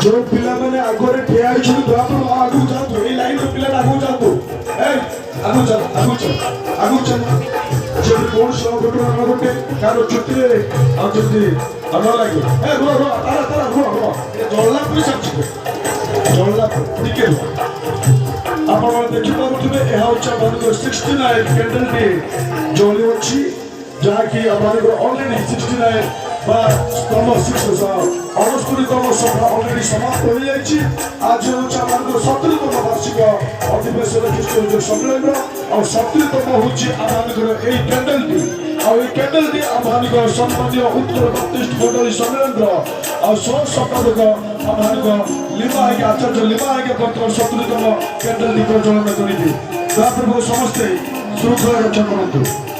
जो पिला मैंने आगोरे ठिया छु द्वापर आगु जा तो ए लाइन पिला आगु जा तो ए आगु चल जो कोन सो घटना न घटे कारो छुट्टी रे आ जल्दी अन लागे ए रो तारा रो ए जल्ला पुलिस अछि जल्ला टिके आपण देखि पाउथबे ए हाउचा बन 69 कैंडल डे जोली अछि जाकी हमारे ऑलरेडी 69 तम 6 अनुष्ठितम सभा अलरेडी समाप्त हो जाइए। आज हूँ 70तम वार्षिक अधिवेशन ख्रीष्ट सम्मेलन और 70तम हूँ आम कैंडल डे और कैंडल डे आम सम्मानीय उत्तर बत्तीस मंडली सम्मेलन और सह संपादक आम लिमा आगे आचार्य लिमा आगे बर्तमान 70तम कैंडल डे प्रज्वलन करेंगे। समस्ते श्रृंखला रक्षा करूँ।